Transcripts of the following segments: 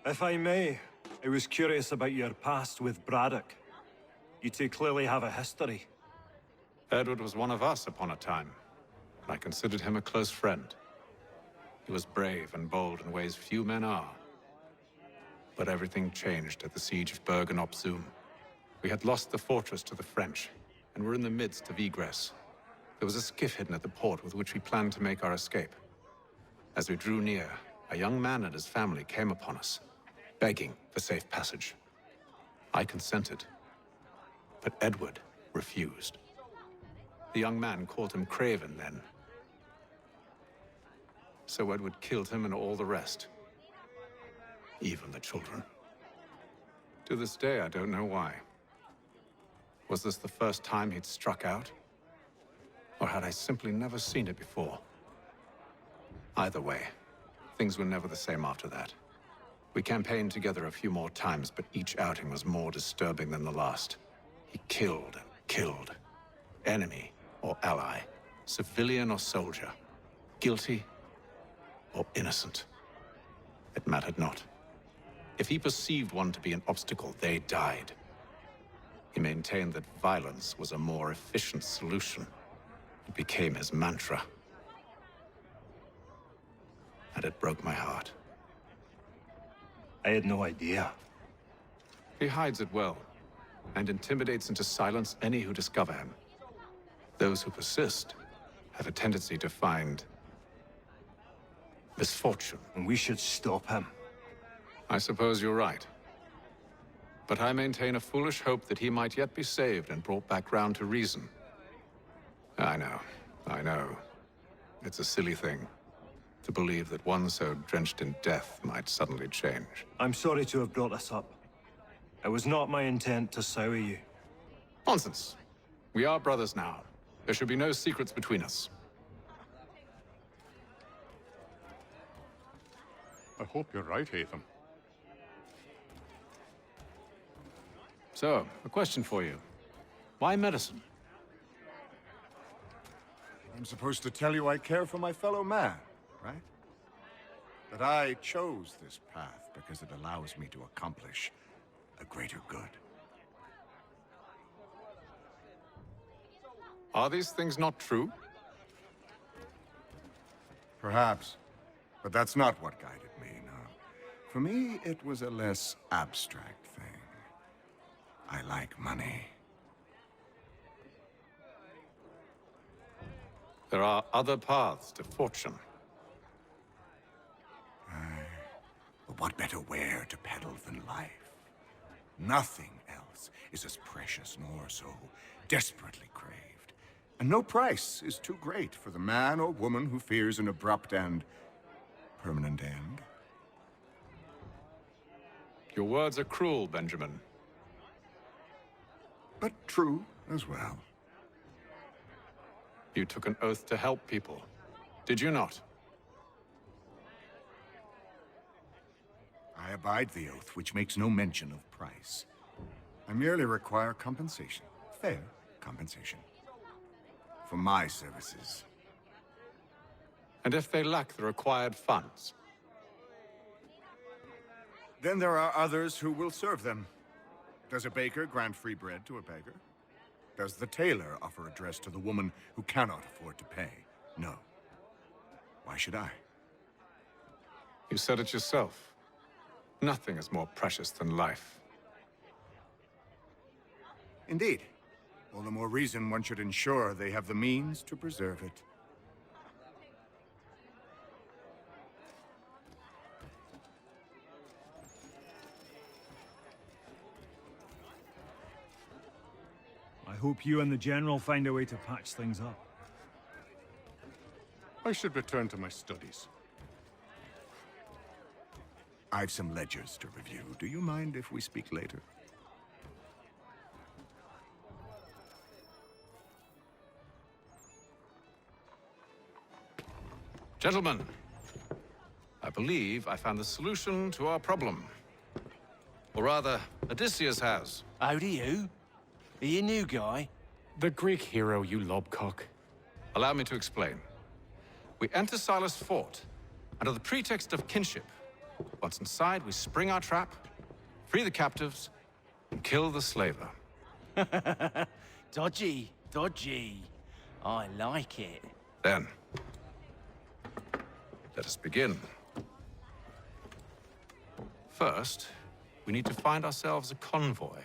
If I may, I was curious about your past with Braddock. You two clearly have a history. Edward was one of us upon a time, and I considered him a close friend. He was brave and bold in ways few men are. But everything changed at the siege of Bergen-op-Zoom. We had lost the fortress to the French, and were in the midst of egress. There was a skiff hidden at the port with which we planned to make our escape. As we drew near, a young man and his family came upon us, begging for safe passage. I consented, but Edward refused. The young man called him Craven then. So Edward killed him and all the rest. Even the children. To this day, I don't know why. Was this the first time he'd struck out? Or had I simply never seen it before? Either way, things were never the same after that. We campaigned together a few more times, but each outing was more disturbing than the last. He killed and killed. Enemy or ally, civilian or soldier, guilty or innocent. It mattered not. If he perceived one to be an obstacle, they died. He maintained that violence was a more efficient solution. It became his mantra. And it broke my heart. I had no idea. He hides it well, and intimidates into silence any who discover him. Those who persist have a tendency to find misfortune. And we should stop him. I suppose you're right. But I maintain a foolish hope that he might yet be saved and brought back round to reason. I know. It's a silly thing to believe that one so drenched in death might suddenly change. I'm sorry to have brought this up. It was not my intent to sour you. Nonsense. We are brothers now. There should be no secrets between us. I hope you're right, Hatham. So, a question for you. Why medicine? I'm supposed to tell you I care for my fellow man, right? That I chose this path because it allows me to accomplish a greater good. Are these things not true? Perhaps. But that's not what guided me, no. For me, it was a less abstract thing. I like money. There are other paths to fortune. But what better ware to peddle than life? Nothing else is as precious nor so desperately craved. And no price is too great for the man or woman who fears an abrupt and permanent end. Your words are cruel, Benjamin. But true as well. You took an oath to help people, did you not? I abide the oath, which makes no mention of price. I merely require compensation. Fair compensation. For my services. And if they lack the required funds? Then there are others who will serve them. Does a baker grant free bread to a beggar? Does the tailor offer a dress to the woman who cannot afford to pay? No. Why should I? You said it yourself. Nothing is more precious than life. Indeed. All the more reason one should ensure they have the means to preserve it. I hope you and the General find a way to patch things up. I should return to my studies. I've some ledgers to review. Do you mind if we speak later? Gentlemen, I believe I found the solution to our problem. Or rather, Odysseus has. How do you? Are you a new guy? The Greek hero, you lobcock. Allow me to explain. We enter Silas' fort under the pretext of kinship, Once inside, we spring our trap, free the captives, and kill the slaver. Dodgy, dodgy. I like it. Then, let us begin. First, we need to find ourselves a convoy.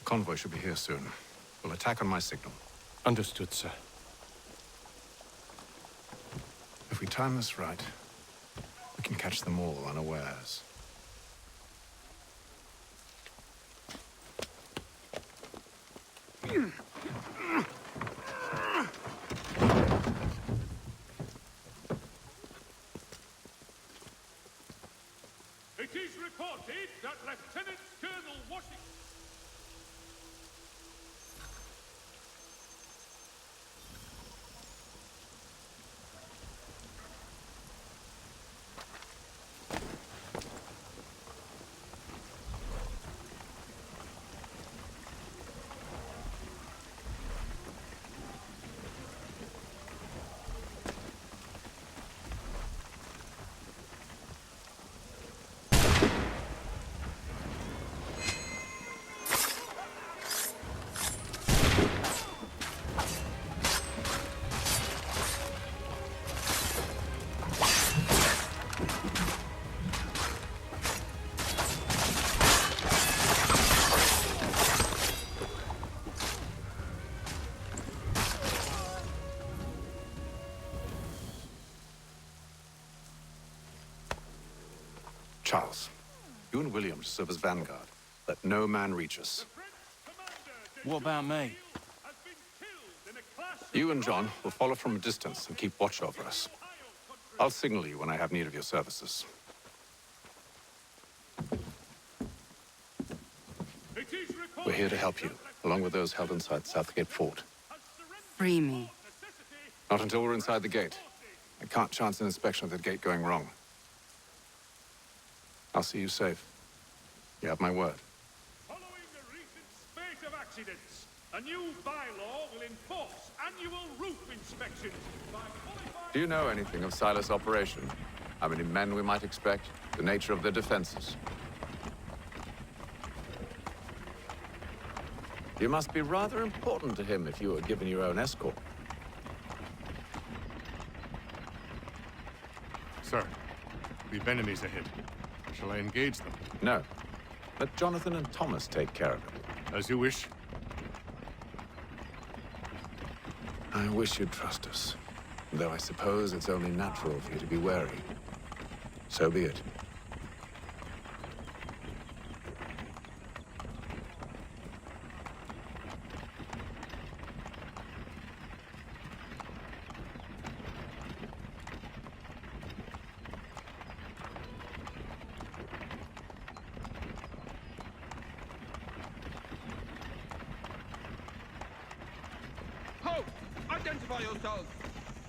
Convoy should be here soon. We'll attack on my signal. Understood, sir. If we time this right, we can catch them all unawares. It is reported that Lieutenant Colonel Washington... Charles, you and William serve as vanguard. Let no man reach us. What about me? You and John will follow from a distance and keep watch over us. I'll signal you when I have need of your services. We're here to help you, along with those held inside Southgate Fort. Free me. Not until we're inside the gate. I can't chance an inspection of the gate going wrong. I'll see you safe. You have my word. Following the recent spate of accidents, a new bylaw will enforce annual roof inspections by qualified... Do you know anything of Silas' operation? How many men we might expect? The nature of their defenses? You must be rather important to him if you were given your own escort. Sir, we've enemies ahead. Shall I engage them? No. Let Jonathan and Thomas take care of it. As you wish. I wish you'd trust us. Though I suppose it's only natural for you to be wary. So be it. Halt! Identify yourselves!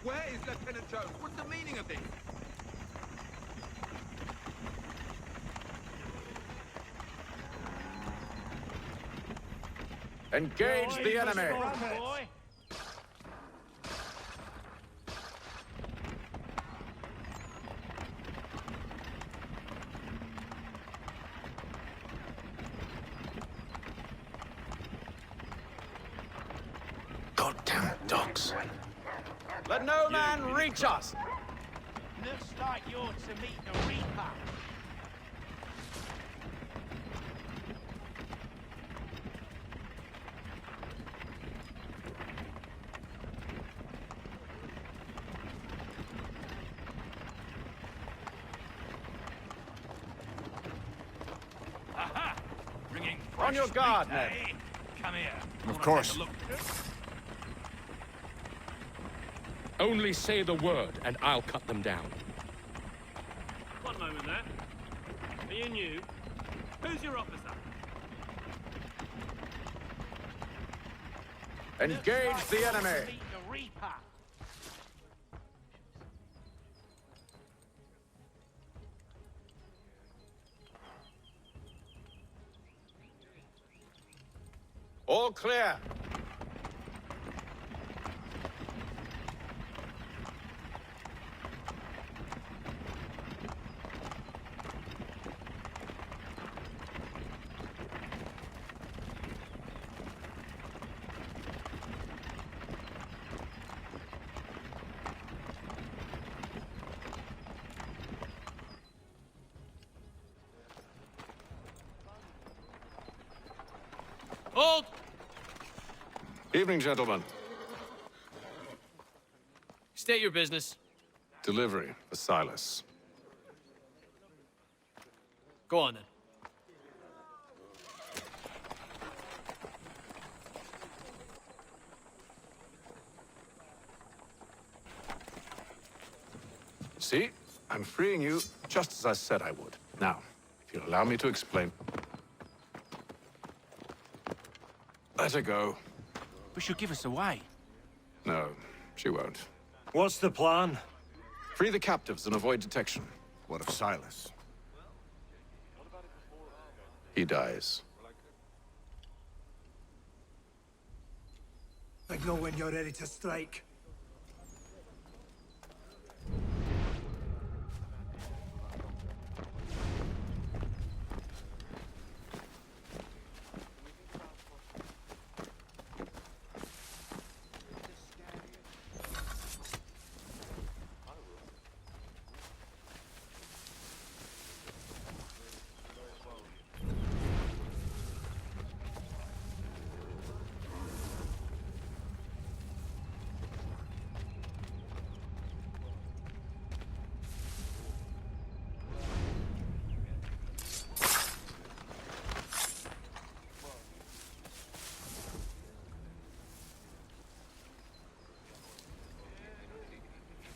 Where is Lieutenant Jones? What's the meaning of this? Engage the enemy! Goddamn dogs. Let no man reach us! Looks like you're to meet the Reaper. Aha! Bringing On your guard, Ned. Come here. Of course. Only say the word, and I'll cut them down. One moment there. Are you new? Who's your officer? Engage the enemy! Meet the Reaper. All clear! Hold! Evening, gentlemen. State your business. Delivery for Silas. Go on then. See? I'm freeing you just as I said I would. Now, if you'll allow me to explain... Let her go. But she'll give us away. No, she won't. What's the plan? Free the captives and avoid detection. What of Silas? He dies. Signal when you're ready to strike.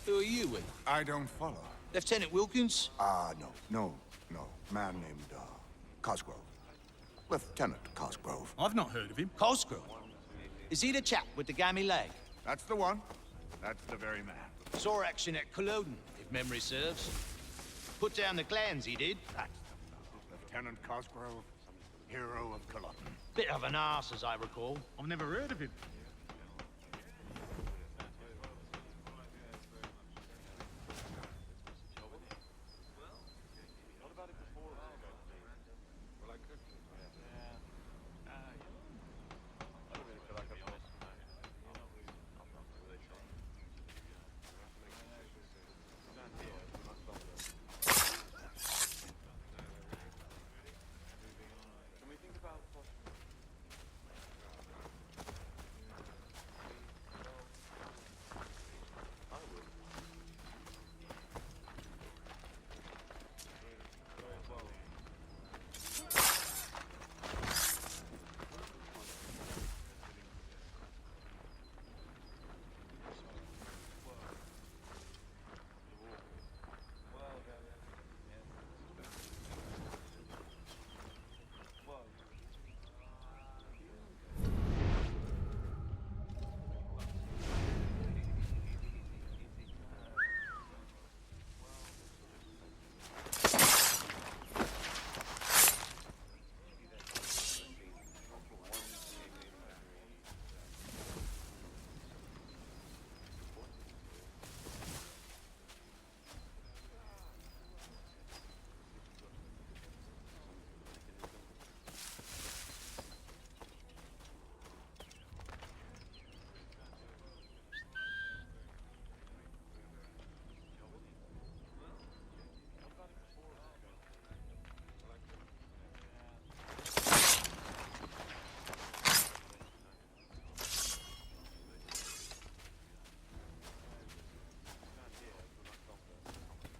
Who are you with? I don't follow. Lieutenant Wilkins? No. Man named, Cosgrove. Lieutenant Cosgrove. I've not heard of him. Cosgrove? Is he the chap with the gammy leg? That's the one. That's the very man. Saw action at Culloden, if memory serves. Put down the clans, he did. That's Lieutenant Cosgrove, hero of Culloden. Bit of an arse, as I recall. I've never heard of him.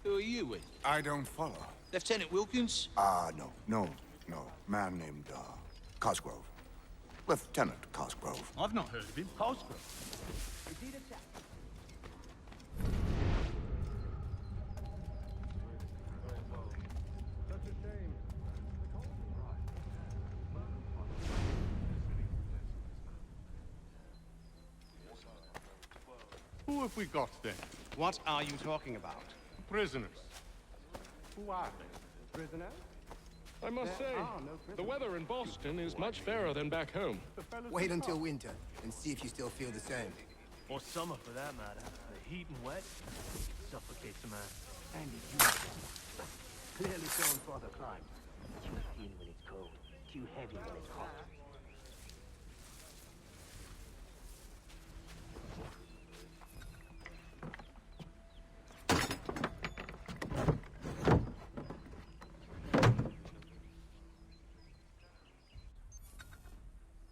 Who are you with? I don't follow. Lieutenant Wilkins? No. Man named, Cosgrove. Lieutenant Cosgrove. I've not heard of him. Cosgrove? Is he the chap? Who have we got then? What are you talking about? Prisoners. Who are they? Prisoner? I must say, the weather in Boston is much fairer than back home. Wait until winter and see if you still feel the same. Or summer, for that matter. The heat and wet suffocates a man. Andy, you clearly showing for the climb. Too thin when it's cold, too heavy when it's hot.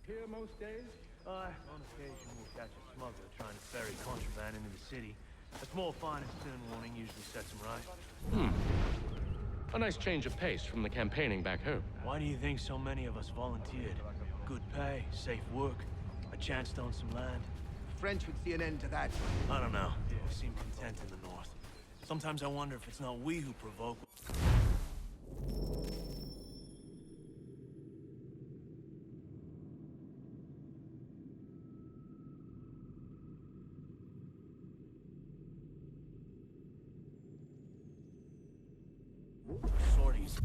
Here most days? On occasion, we'll catch a smuggler trying to ferry contraband into the city. A small fine and stern warning usually sets him right. A nice change of pace from the campaigning back home. Why do you think so many of us volunteered? Good pay, safe work, a chance to own some land. The French would see an end to that. I don't know. We seem content in the north. Sometimes I wonder if it's not we who provoke. Sorties.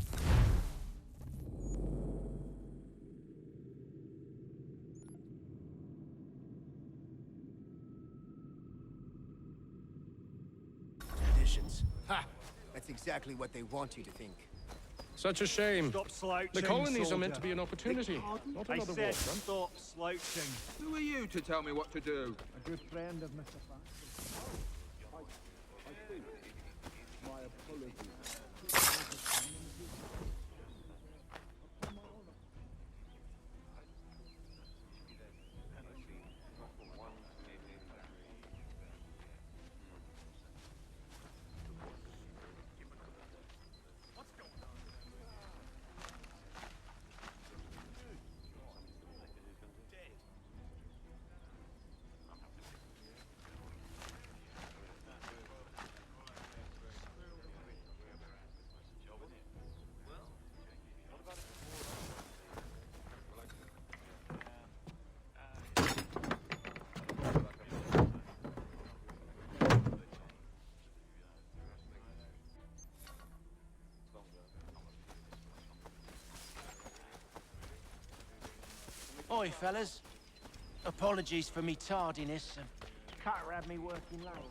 Conditions. Ha! That's exactly what they want you to think. Such a shame. Stop slouching, The colonies soldier. are meant to be an opportunity, not I another war said front. stop slouching. Who are you to tell me what to do? A good friend of Mr. Fanshawe. My apologies. Oi, fellas. Apologies for me tardiness. Carter had me working late.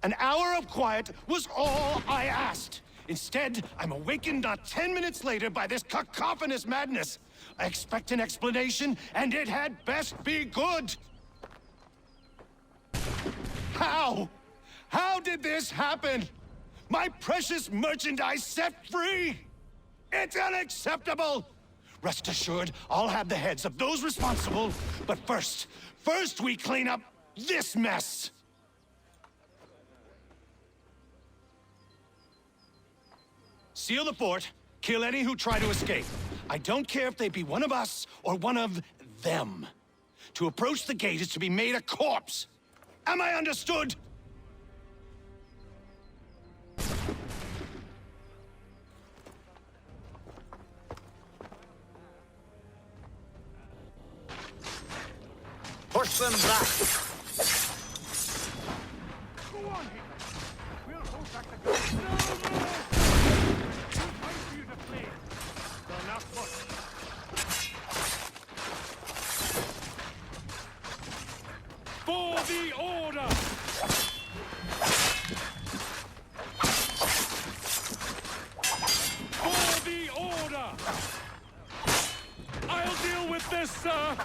An hour of quiet was all I asked. Instead, I'm awakened not 10 minutes later by this cacophonous madness. I expect an explanation, and it had best be good. How? How did this happen? My precious merchandise set free! It's unacceptable! Rest assured, I'll have the heads of those responsible. But first we clean up this mess! Seal the fort, kill any who try to escape. I don't care if they be one of us or one of them. To approach the gate is to be made a corpse. Am I understood? Push them back! Go on, Hitler. We'll hold back the guard. No, no! We'll wait for you to flee. Well, now push. For the order! For the order! I'll deal with this, sir!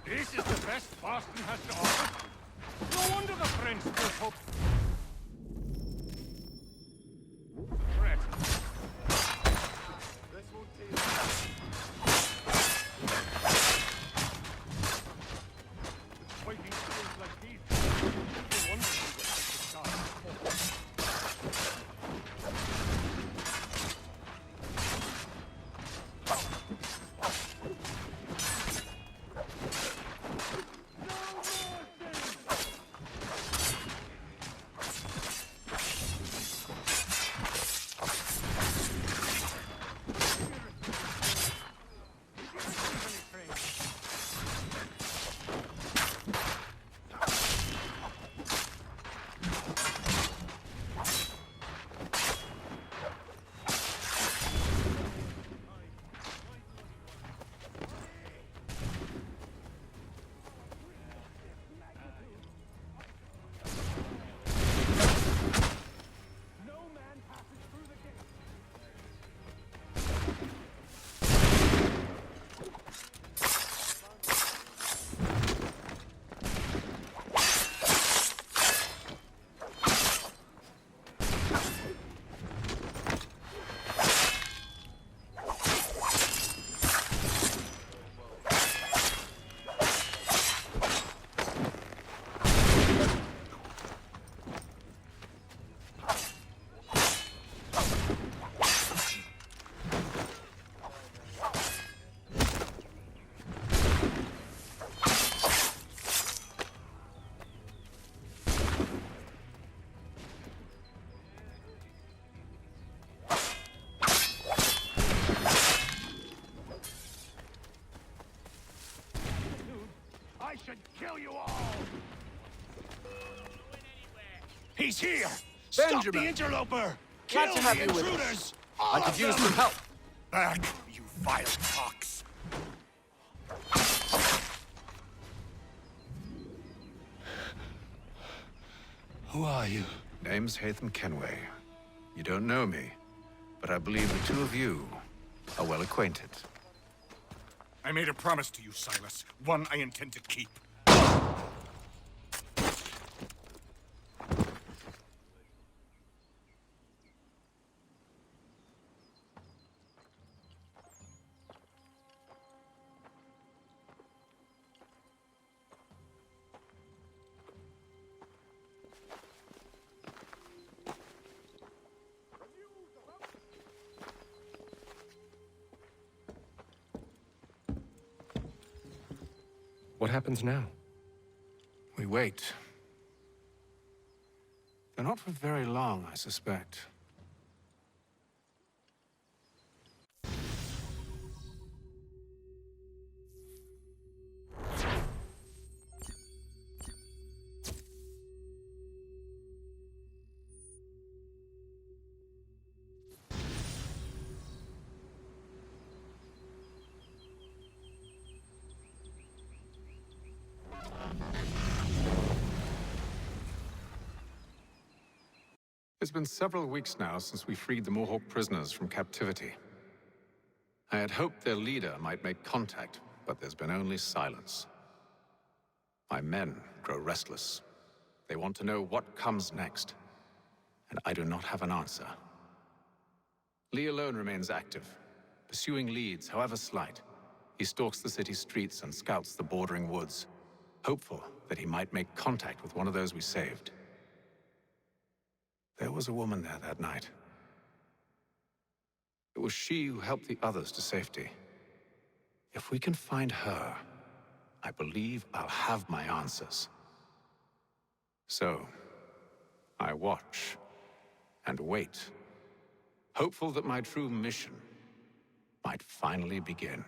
This is the best Boston has to offer. No wonder the French still hope. Threat. This won't take fighting things like these. No wonder we get such a start. I should kill you all! He's here! Stop the interloper! Kill to have the you with intruders! us. All I could of use them! some help. Back, you vile fox! Who are you? Name's Hatham Kenway. You don't know me, but I believe the two of you are well acquainted. I made a promise to you, Silas. One I intend to keep. What happens now? We wait. They're not for very long, I suspect. It's been several weeks now since we freed the Mohawk prisoners from captivity. I had hoped their leader might make contact, but there's been only silence. My men grow restless. They want to know what comes next, and I do not have an answer. Lee alone remains active, pursuing leads, however slight. He stalks the city streets and scouts the bordering woods, hopeful that he might make contact with one of those we saved. There was a woman there that night. It was she who helped the others to safety. If we can find her, I believe I'll have my answers. So, I watch and wait, hopeful that my true mission might finally begin.